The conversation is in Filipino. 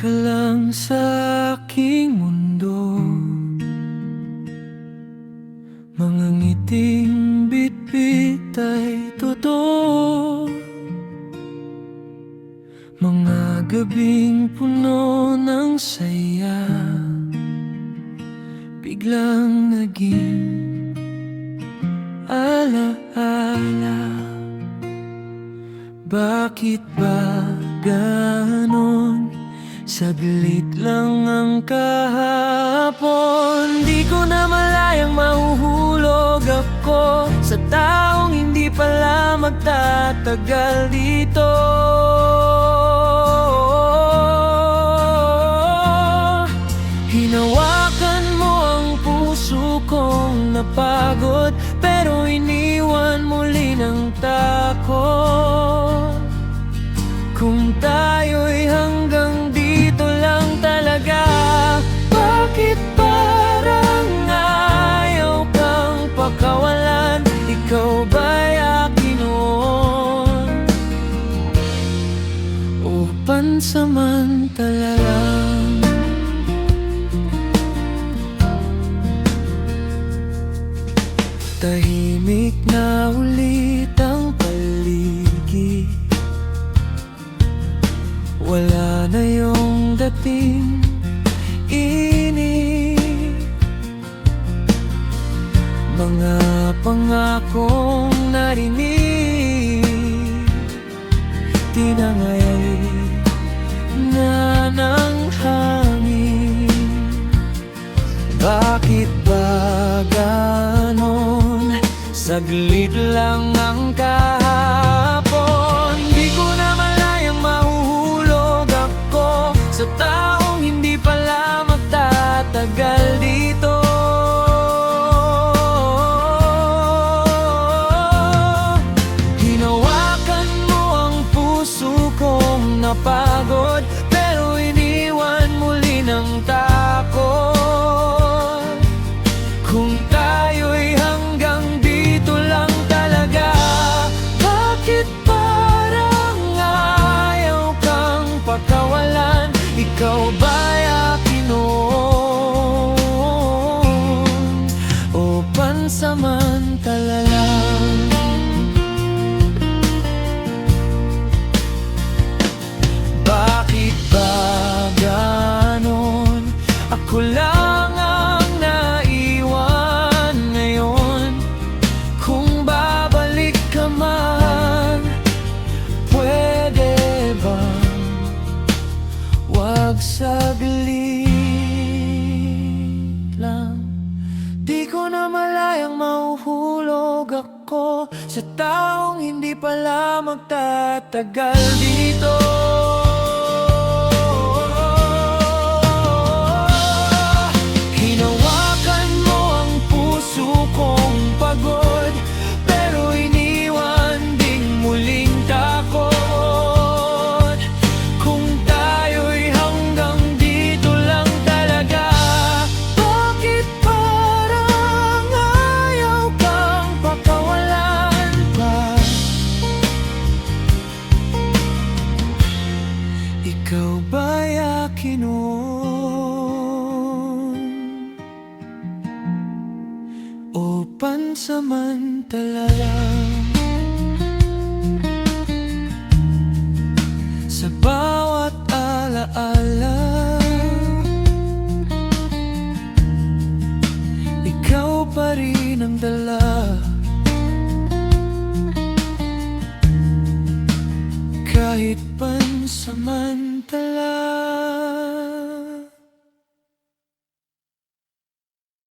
ka lang sa aking mundo, mga ngiting bitbit ay totoo, mga gabing puno ng saya, biglang naging alaala. Bakit ba ganon? Saglit lang ang kahapon. Di ko na malayang mahuhulog ako sa taong hindi pala magtatagal dito. Hinawakan mo ang puso kong napagod, pero iniwan muli ng takot. Kung tayo'y hanggang dito lang talaga, bakit parang ayaw kang pakawalan? Ikaw ba'y akin noon o pansamantala lang? Tahimik na ulit ang paligid, wala na yung dating init. Mga pangakong narinig, tinangay na ng hangin. Bakit ba ganon? Saglit lang ang kahapon. Di ko na malayang mahuhulog ako sa taong hindi pala magtatagal dito. Hinawakan mo ang puso kong napagod, pero iniwan muli ng takot. Kung tayo'y hanggang dito lang talaga, bakit parang ayaw kang pakawalan? Ikaw ba'y akin noon o pansamantala lang? Bakit ba ganon? Ako lang ang naiwan ngayon. Kung babalik ka man, pwede bang wag saglit lang? Di ko na malayang mahuhulog ako sa taong hindi pala magtatagal dito. Hinawakan mo ang puso kong pagod, pero iniwan ding muling takot. Kung tayo'y hanggang dito lang talaga, bakit parang ayaw kang pakawalan pa? Ikaw ba'y akin noon o pansamantala lang? Sa bawat alaala, ikaw pa rin ang dala. Kahit pansamantala.